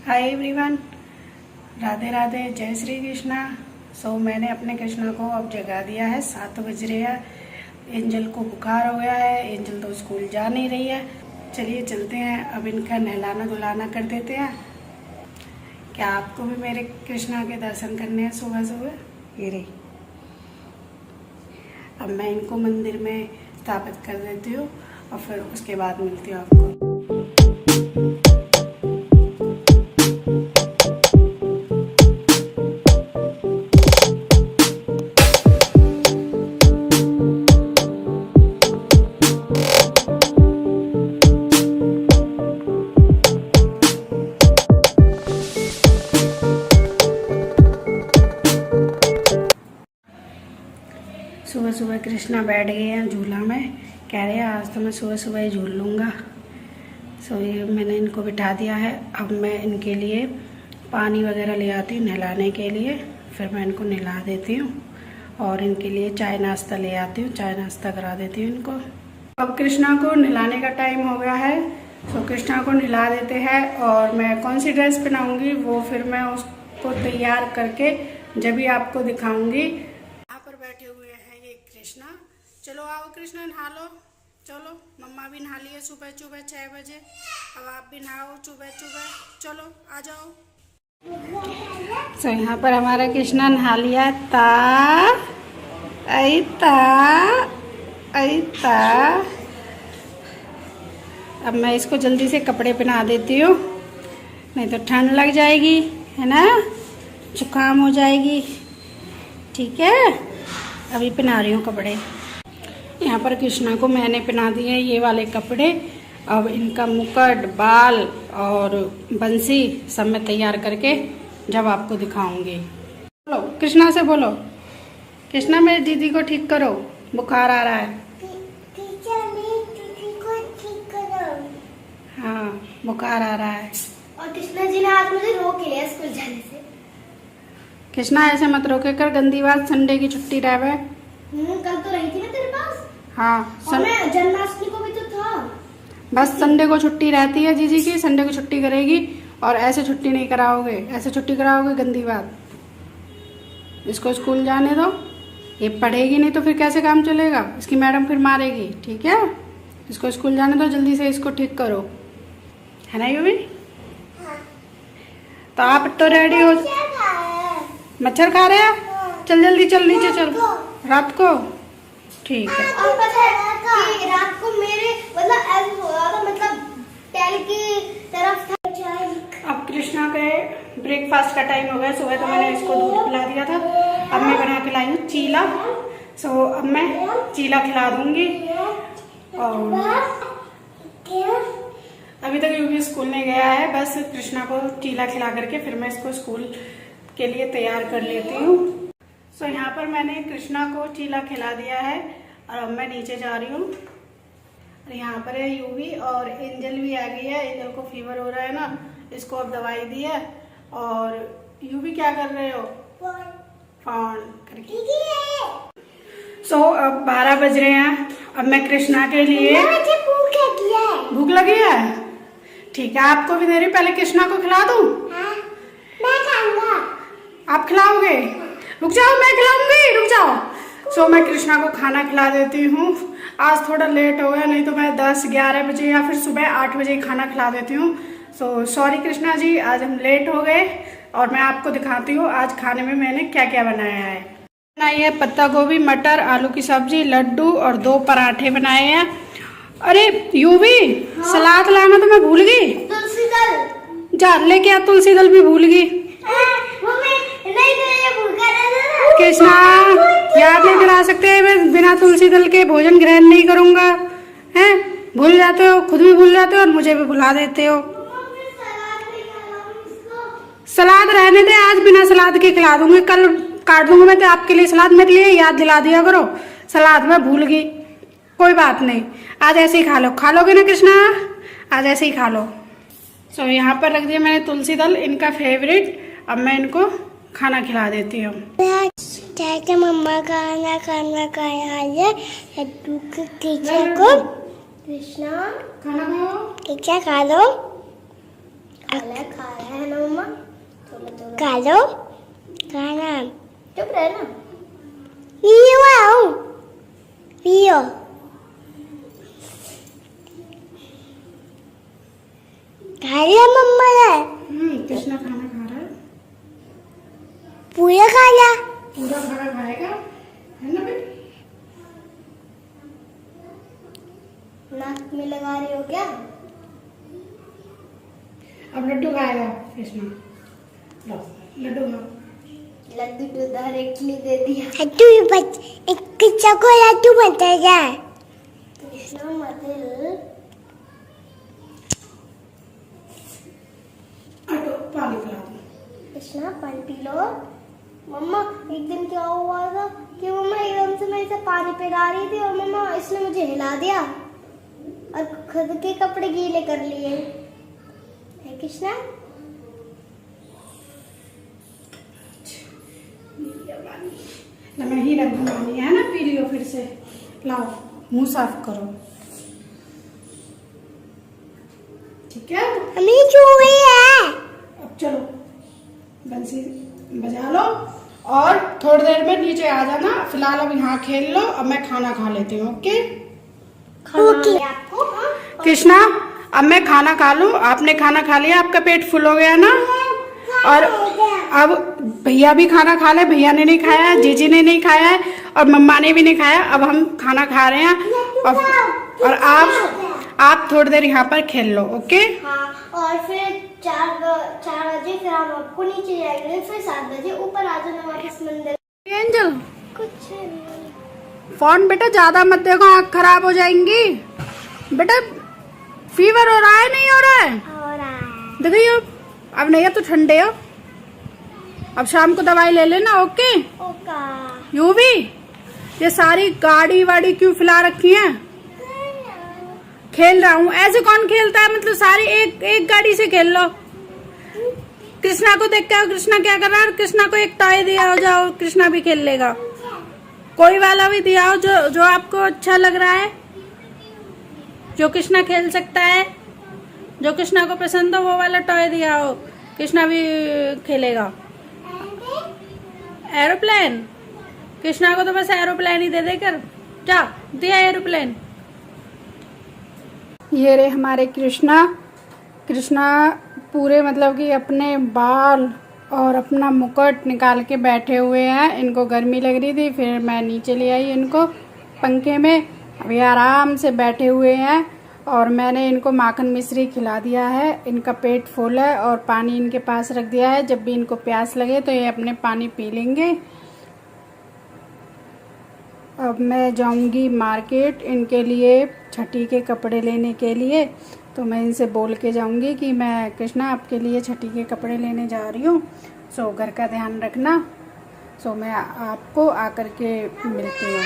Hi everyone, Radhe Radhe, जय श्री कृष्णा। मैंने अपने कृष्णा को अब जगा दिया है। 7 बज रहे हैं। एंजल को बुखार हो गया है। एंजल तो स्कूल जा नहीं रही है। चलिए चलते हैं, अब इनका नहलाना धुलाना कर देते हैं। क्या आपको भी मेरे कृष्णा के दर्शन करने हैं सुबह सुबह? ये रही। अब मैं इनको मंदिर में स्थापित कर देती हूँ और फिर उसके बाद मिलती हूँ आपको। सुबह सुबह कृष्णा बैठ गए हैं झूला में। कह रहे हैं आज तो मैं सुबह सुबह ही झूल लूँगा। ये मैंने इनको बिठा दिया है। अब मैं इनके लिए पानी वगैरह ले आती हूँ नहलाने के लिए, फिर मैं इनको नहला देती हूँ और इनके लिए चाय नाश्ता ले आती हूँ, चाय नाश्ता करा देती हूँ इनको। अब कृष्णा को नहलाने का टाइम हो गया है, तो कृष्णा को नहला देते हैं और मैं कौन सी ड्रेस पहनाऊँगी वो फिर मैं उसको तैयार करके जब भी आपको दिखाऊँगी। यहाँ पर बैठे हुए हैं ये कृष्णा। चलो आओ कृष्णा, नहा लो। चलो, मम्मा भी नहा लिए सुबह सुबह 6 बजे। अब आप भी नहाओ सुबह सुबह। चलो आ जाओ। यहाँ पर हमारा कृष्णा नहा लिया। अब मैं इसको जल्दी से कपड़े पहना देती हूँ, नहीं तो ठंड लग जाएगी, है ना, जुकाम हो जाएगी। ठीक है, अभी पहना रही हूँ कपड़े। यहाँ पर कृष्णा को मैंने पहना दिए ये वाले कपड़े। अब इनका मुकुट, बाल और बंसी सब मैं तैयार करके जब आपको दिखाऊंगी। बोलो कृष्णा से, बोलो कृष्णा मेरी दीदी को ठीक करो, बुखार आ रहा है। दीदी को ठीक करो। हाँ, बुखार आ रहा है। और कृष्णा जी ने आज मुझे रोक लिया स्कूल जाने से। कृष्णा ऐसे मत रोके कर, गंदी बात। संडे की छुट्टी रहे। कल तो रही थी ना तेरे पास। हाँ, और मैं जन्माष्टमी को भी तो था। बस संडे को छुट्टी रहती है जीजी की, संडे को छुट्टी करेगी और ऐसे छुट्टी नहीं कराओगे, ऐसे छुट्टी कराओगे गंदी बात। इसको स्कूल जाने दो, ये पढ़ेगी नहीं तो फिर कैसे काम चलेगा, इसकी मैडम फिर मारेगी। ठीक है, इसको स्कूल जाने दो, जल्दी से इसको ठीक करो, है ना यूवी? हाँ। तो आप तो रेडी हो। मच्छर खा रहे हैं? चल जल्दी चल, नीचे चल। रात को? ठीक है। और पता है कि रात को मेरे मतलब ऐसे हो रहा था, मतलब टैल की तरफ था। अब कृष्णा के ब्रेकफास्ट का टाइम हो गया। सुबह तो मैंने इसको दूध पिला दिया था, अब मैं बना के लाई हूँ चीला। अब मैं चीला खिला दूंगी। और अभी तक यूवी स्कूल नहीं गया है, बस कृष्णा को चीला खिला करके फिर मैं इसको स्कूल के लिए तैयार कर लेती हूँ। यहाँ पर मैंने कृष्णा को चीला खिला दिया है और अब मैं नीचे जा रही हूँ। और यहाँ पर है यूवी और एंजल भी आ गई है। एंजल को फीवर हो रहा है ना, इसको अब दवाई दी है। और यूवी क्या कर रहे हो? फोन करके। अब 12 बज रहे हैं। अब मैं कृष्णा के लिए भूख लगी है। ठीक है, आपको भी दे रही। पहले कृष्णा को खिला दूं? हाँ, मैं खाऊंगा। आप खिलाओगे? रुक जाओ, मैं खिलाऊंगी, रुक जाओ। मैं कृष्णा को खाना खिला देती हूँ। आज थोड़ा लेट हो गया, नहीं तो मैं 10-11 बजे या फिर सुबह 8 बजे खाना खिला देती हूँ। सॉरी कृष्णा जी, आज हम लेट हो गए। और मैं आपको दिखाती हूँ आज खाने में मैंने क्या क्या बनाया है। बनाई है पत्ता गोभी, मटर, आलू की सब्जी, लड्डू और 2 पराठे बनाए हैं। अरे यूवी, हाँ? सलाद लाना तो मैं भूल गई। तुलसी दल जा लेके आ, तुलसी दल भी भूल गई। कृष्णा, याद नहीं दिला सकते, मैं बिना तुलसी दल के भोजन ग्रहण नहीं करूंगा। हैं, भूल जाते हो, खुद भी भूल जाते हो और मुझे भी भुला देते हो। सलाद रहने दे, आज बिना सलाद के खिला दूंगी, कल काट दूंगी मैं तो आपके लिए सलाद। मेरे लिए याद दिला दिया करो, सलाद मैं भूल गई। कोई बात नहीं, आज ऐसे ही खा लो। खा लोगे ना कृष्णा? आज ऐसे ही खा लो। यहाँ पर रख दिया मैंने तुलसी दल, इनका फेवरेट। अब मैं इनको खाना खिला देती हूँ। मम्मा खाना खाया है लड्डू के टीचर को। कृष्णा खाना खाओ। टीचर खा लो, खा रहा है ना मम्मा? खा लो खाना। चुप रहे ना। पियो खा लिया मम्मा ने। कृष्णा खाना खा रहा है। पूरा खा लिया। पूरा खाना खाएगा, है ना बेटा? नाक में लगा रही हो क्या? अब लड्डू खाएगा कृष्णा। लो लड्डू खाओ। लड्डू तो डायरेक्टली दे दिया। लड्डू एक किच्चा को लड्डू बनता है। कृष्णा मदिल अटो पानी पिला दो। कृष्णा पानी पी लो। मम्मा एक दिन क्या हुआ था कि मम्मा एकदम से मैं इसे पानी पिला रही थी और मम्मा इसने मुझे हिला दिया और खुद के कपड़े गीले कर लिए। है कृष्णा? मैं ही रख दूंगी, है ना? पी लियो फिर से। लाओ मुंह साफ करो, ठीक है? हमें चूहे है। अब चलो बंसी बजा लो और थोड़ी देर में नीचे आ जाना। फिलहाल अब यहाँ खेल लो, अब मैं खाना खा लेती हूँ। ओके खाना आपको? हाँ। कृष्णा, अब मैं खाना खा लूँ। आपने खाना खा लिया, आपका पेट फुल हो गया ना? और अब भैया भी खाना खा ले। भैया ने नहीं खाया, जीजी ने नहीं खाया है और मम्मा ने भी नहीं खाया। अब हम खाना खा रहे हैं और आप थोड़ी देर यहाँ पर खेल लो। ओके हाँ, और फिर 4 बजे फिर हम आपको नीचे जाएंगे, फिर 7 बजे ऊपर आ जाना वापस मंदिर। एंजल, कुछ नहीं। फोन बेटा ज्यादा मत देखो, आँख खराब हो जाएंगी। बेटा फीवर हो रहा है नहीं हो रहा है? देखिए अब नहीं है तो ठंडे हो। अब शाम को दवाई ले लेना। ओके ओका। यूं भी ये सारी गाड़ी वाड़ी क्यों फैला रखी है? खेल रहा हूँ। ऐसे कौन खेलता है? मतलब सारी एक गाड़ी से खेल लो। कृष्णा को देख के कृष्णा क्या कर रहा है? कृष्णा को एक टॉय दिया हो जाओ, कृष्णा भी खेल लेगा। कोई वाला भी दिया हो जो आपको अच्छा लग रहा है, जो कृष्णा खेल सकता है, जो कृष्णा को पसंद हो वो वाला टॉय दिया हो, कृष्णा भी खेलेगा। एरोप्लेन? कृष्णा को तो बस एरोप्लेन ही दे देकर जा दिया एरोप्लेन। ये रे हमारे कृष्णा पूरे मतलब कि अपने बाल और अपना मुकुट निकाल के बैठे हुए हैं। इनको गर्मी लग रही थी, फिर मैं नीचे ले आई इनको पंखे में। अभी आराम से बैठे हुए हैं और मैंने इनको माखन मिश्री खिला दिया है। इनका पेट फुल है और पानी इनके पास रख दिया है। जब भी इनको प्यास लगे तो ये अपने पानी पी लेंगे। अब मैं जाऊंगी मार्केट इनके लिए छठी के कपड़े लेने के लिए। तो मैं इनसे बोल के जाऊंगी कि मैं कृष्णा आपके लिए छठी के कपड़े लेने जा रही हूँ, सो घर का ध्यान रखना। सो मैं आपको आकर के मिलती हूँ।